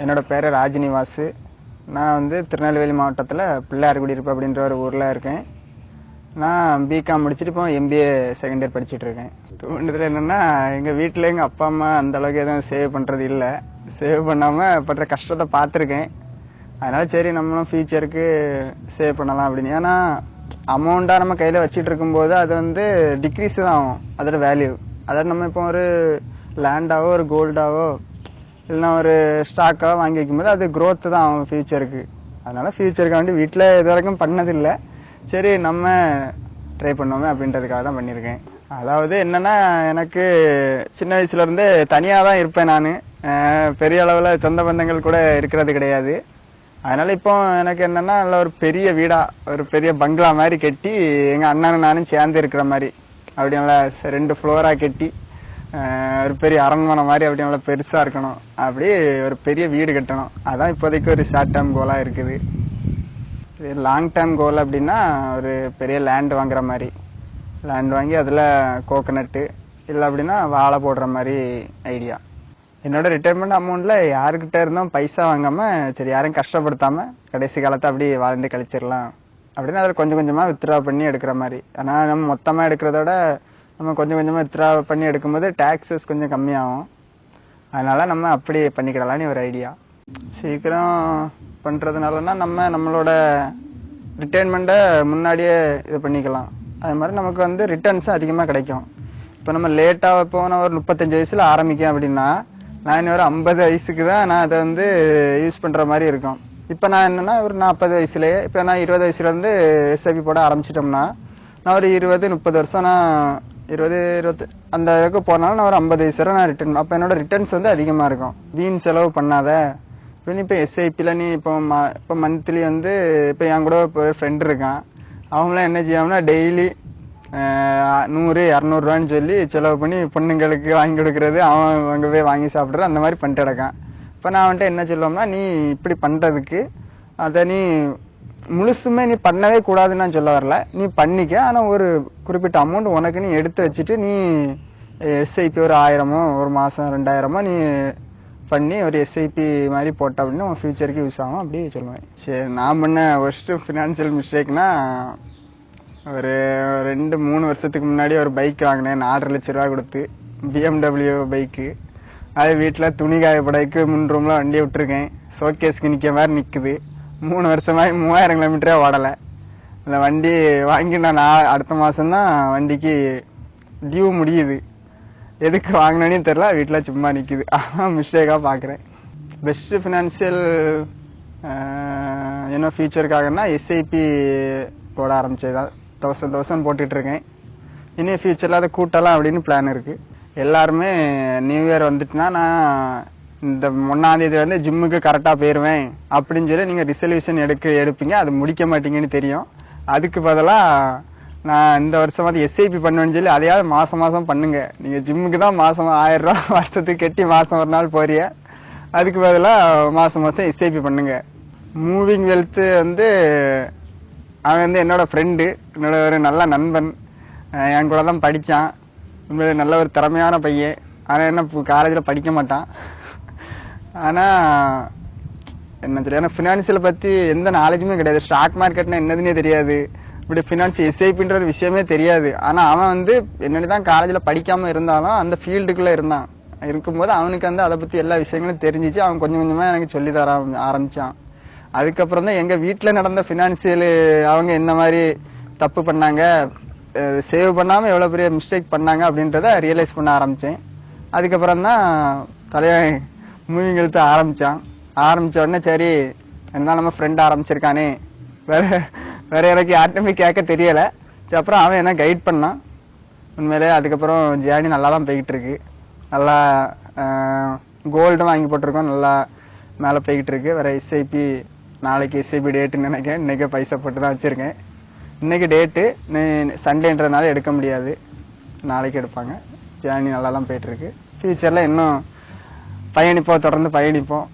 என்னோட பேர் ராஜ்நிவாஸ். நான் வந்து திருநெல்வேலி மாவட்டத்தில் பிள்ளையார்குடியிருப்பு அப்படின்ற ஒரு ஊரில் இருக்கேன். நான் பிகாம் முடிச்சுட்டு இப்போ எம்பிஏ செகண்ட் இயர் படிச்சுட்டு இருக்கேன். தோணுதல் என்னென்னா, எங்கள் வீட்டில் எங்கள் அப்பா அம்மா அந்தளவுக்கு எதுவும் சேவ் பண்ணுறது இல்லை. சேவ் பண்ணாமல் படுற கஷ்டத்தை பார்த்துருக்கேன். அதனால் சரி நம்மளும் ஃபியூச்சருக்கு சேவ் பண்ணலாம் அப்படின்னு. ஏன்னா அமௌண்ட்டாக நம்ம கையில் வச்சுட்டு இருக்கும்போது அது வந்து டிக்ரீஸ் தான் ஆகும் அதோட வேல்யூ. அதாவது நம்ம இப்போ ஒரு லேண்டாவோ ஒரு கோல்டாவோ இல்லைன்னா ஒரு ஸ்டாக்காக வாங்கி வைக்கும்போது அது க்ரோத்து தான் ஆகும் ஃபியூச்சருக்கு. அதனால் ஃபியூச்சருக்காண்டி வீட்டில் இது வரைக்கும் பண்ணதில்லை. சரி நம்ம ட்ரை பண்ணுவோமே அப்படின்றதுக்காக தான் பண்ணியிருக்கேன். அதாவது என்னென்னா, எனக்கு சின்ன வயசுலேருந்தே தனியாக தான் இருப்பேன். நான் பெரிய அளவில் சொந்த பந்தங்கள் கூட இருக்கிறது கிடையாது. அதனால் இப்போ எனக்கு என்னென்னா, நல்ல ஒரு பெரிய வீடாக ஒரு பெரிய பங்களா மாதிரி கட்டி எங்கள் அண்ணனும் நானும் சேர்ந்து இருக்கிற மாதிரி அப்படி நல்லா 2 ஃப்ளோராக கட்டி ஒரு பெரிய அரண்மனை மாதிரி அப்படி நல்லா பெருசாக இருக்கணும். அப்படி ஒரு பெரிய வீடு கட்டணும். அதான் இப்போதைக்கு ஒரு ஷார்ட் டேர்ம் கோலாக இருக்குது. லாங் டேர்ம் கோல் அப்படின்னா ஒரு பெரிய லேண்ட் வாங்குற மாதிரி, லேண்ட் வாங்கி அதில் கோகனட்டு இல்லை அப்படின்னா வாழை போடுற மாதிரி ஐடியா. என்னோட ரிட்டைர்மெண்ட் அமௌண்ட்டில் யாருக்கிட்ட இருந்தும் பைசா வாங்காமல் சரி யாரையும் கஷ்டப்படுத்தாமல் கடைசி காலத்தை அப்படி வாழ்ந்து கழிச்சிடலாம் அப்படின்னு அதில் கொஞ்சம் கொஞ்சமாக வித்ட்ரா பண்ணி எடுக்கிற மாதிரி. ஆனால் நம்ம மொத்தமாக எடுக்கிறதோட நம்ம கொஞ்சம் கொஞ்சமாக வித்ட்ரா பண்ணி எடுக்கும்போது டேக்ஸஸ் கொஞ்சம் கம்மியாகும். அதனால் நம்ம அப்படி பண்ணிக்கிடலான்னு ஒரு ஐடியா. சீக்கிரம் பண்ணுறதுனாலனா நம்மளோட ரிட்டைர்மெண்ட்டை முன்னாடியே இது பண்ணிக்கலாம். அது மாதிரி நமக்கு வந்து ரிட்டர்ன்ஸும் அதிகமாக கிடைக்கும். இப்போ நம்ம லேட்டாக போன ஒரு 35 வயசில் ஆரம்பிக்கேன் அப்படின்னா நான் இன்னும் ஒரு 50 வயசுக்கு தான் நான் அதை வந்து யூஸ் பண்ணுற மாதிரி இருக்கும். இப்போ நான் என்னென்னா ஒரு 40 வயசுலேயே இப்போ நான் 20 வயசுலேருந்து எஸ்ஐபி போட ஆரம்பிச்சிட்டோம்னா நான் ஒரு 20-30 வருஷம் நான் 20 அந்த அளவுக்கு போனாலும் நான் ஒரு 50 வயசு வரை நான் ரிட்டர்ன். அப்போ என்னோட ரிட்டர்ன்ஸ் வந்து அதிகமாக இருக்கும். வீண் செலவு பண்ணாத அப்படின்னு. இப்போ எஸ்ஐபியில் நீ இப்போ மந்த்லி வந்து இப்போ என் கூட இப்போ ஃப்ரெண்டு இருக்கான். அவங்களாம் என்ன செய்யாமனா டெய்லி 100-200 ரூபான்னு சொல்லி செலவு பண்ணி பொண்ணுங்களுக்கு வாங்கி கொடுக்கறது, அவன் அங்கே போய் வாங்கி சாப்பிட்றது, அந்த மாதிரி பண்ணிட்டு கிடக்கான். இப்போ நான் வந்துட்டு என்ன சொல்லுவோம்னா, நீ இப்படி பண்ணுறதுக்கு அதை நீ முழுசுமே நீ பண்ணவே கூடாதுன்னு நான் சொல்ல வரல, நீ பண்ணிக்க. ஆனால் ஒரு குறிப்பிட்ட அமௌண்ட் உனக்கு நீ எடுத்து வச்சுட்டு நீ எஸ்ஐபி ஒரு 1000மோ ஒரு மாதம் 2000மோ நீ பண்ணி ஒரு எஸ்ஐபி மாதிரி போட்ட அப்படின்னு உன் ஃபியூச்சருக்கு யூஸ் ஆகும் அப்படி சொல்லுவேன். சரி, நான் பண்ண ஃபர்ஸ்ட்டு ஃபினான்ஷியல் மிஸ்டேக்னா ஒரு 2-3 வருஷத்துக்கு முன்னாடி ஒரு பைக் வாங்கினேன் 4.5 லட்ச ரூபா கொடுத்து, BMW பைக்கு. அது வீட்டில் துணி காயப்படைக்கு 3 ரூமில் வண்டியை விட்டுருக்கேன். ஷோகேஸ்க்கு நிற்க மாதிரி நிற்குது. 3 வருஷமாக 3000 கிலோமீட்டரே ஓடலை. அந்த வண்டி வாங்கி நான் அடுத்த மாதம்தான் வண்டிக்கு டியூ முடியுது. எதுக்கு வாங்கினேன்னு தெரில, வீட்டில் சும்மா நிற்குது. அதான் மிஸ்டேக்காக பார்க்குறேன். பெஸ்ட்டு ஃபினான்ஷியல் என்ன ஃபியூச்சருக்காகனா எஸ்ஐபி போட ஆரம்பிச்சது. 1000 போட்டுட்ருக்கேன். இனி ஃபியூச்சரில் அதை கூட்டலாம் அப்படின்னு பிளான் இருக்குது. எல்லாருமே நியூ இயர் வந்துட்டுனா நான் இந்த 1ஆம் தேதி வந்து ஜிம்முக்கு கரெக்டாக போயிடுவேன் அப்படின்னு சொல்லி நீங்கள் ரிசல்யூஷன் எடுப்பீங்க. அது முடிக்க மாட்டீங்கன்னு தெரியும். அதுக்கு பதிலாக நான் இந்த வருஷமாவது எஸ்ஐபி பண்ணுவேன்னு சொல்லி அதையாவது மாதம் பண்ணுங்க. நீங்கள் ஜிம்முக்கு தான் மாதம் 1000 ரூபா வருஷத்துக்கு கட்டி மாதம் ஒரு நாள் போறிய, அதுக்கு பதிலாக மாதம் எஸ்ஐபி பண்ணுங்க. மூவிங் வெல்த்து வந்து அவன் வந்து என்னோட ஃப்ரெண்டு, என்னோட ஒரு நல்ல நண்பன். என் கூட தான் படித்தான். உண்மையிலே நல்ல ஒரு திறமையான பையன். ஆனால் என்ன காலேஜில் படிக்க மாட்டான். ஆனால் என்ன தெரியும், ஏன்னா ஃபினான்ஷியலை பற்றி எந்த நாலேஜுமே கிடையாது. ஸ்டாக் மார்க்கெட்னா என்னதுன்னே தெரியாது. இப்படி ஃபினான்ஸ் எஸ்ஐபின்ற ஒரு விஷயமே தெரியாது. ஆனால் அவன் வந்து என்னென்னு தான் காலேஜில் படிக்காமல் இருந்தாலும் அந்த ஃபீல்டுக்குள்ளே இருக்கும்போது அவனுக்கு வந்து அதை பற்றி எல்லா விஷயங்களும் தெரிஞ்சிச்சு. அவன் கொஞ்சம் கொஞ்சமாக எனக்கு சொல்லி தர ஆரம்பித்தான். அதுக்கப்புறம் தான் எங்கள் வீட்டில் நடந்த ஃபினான்ஷியலு அவங்க என்ன மாதிரி தப்பு பண்ணாங்க, சேவ் பண்ணாமல் எவ்வளோ பெரிய மிஸ்டேக் பண்ணாங்க அப்படின்றத ரியலைஸ் பண்ண ஆரம்பித்தேன். அதுக்கப்புறம் தான் தலைவன் மூவிங் எழுத்து ஆரம்பித்த உடனே சரி என்ன நம்ம ஃப்ரெண்ட் ஆரம்பிச்சிருக்கானே, வேற எனக்கு யார்ட்டுமே கேட்க தெரியலை. சரி, அப்புறம் அவன் என்ன கைட் பண்ணான். உண்மையிலே அதுக்கப்புறம் ஜேர்னி நல்லா தான் போய்கிட்டு இருக்கு. நல்லா கோல்டும் வாங்கி போட்டிருக்கோம், நல்லா மேலே போய்கிட்டு இருக்கு. வேறு எஸ்ஐபி நாளைக்கு எஸ்ஐபி டேட்டுன்னு நினைக்கிறேன். இன்றைக்கே பைசா போட்டு தான் வச்சுருக்கேன். இன்றைக்கி டேட்டு சண்டேன்றதுனால எடுக்க முடியாது, நாளைக்கு எடுப்பாங்க. ஜேர்னி நல்லா தான் போய்ட்டுருக்கு. ஃப்யூச்சரில் இன்னும் தொடர்ந்து பயணிப்போம்.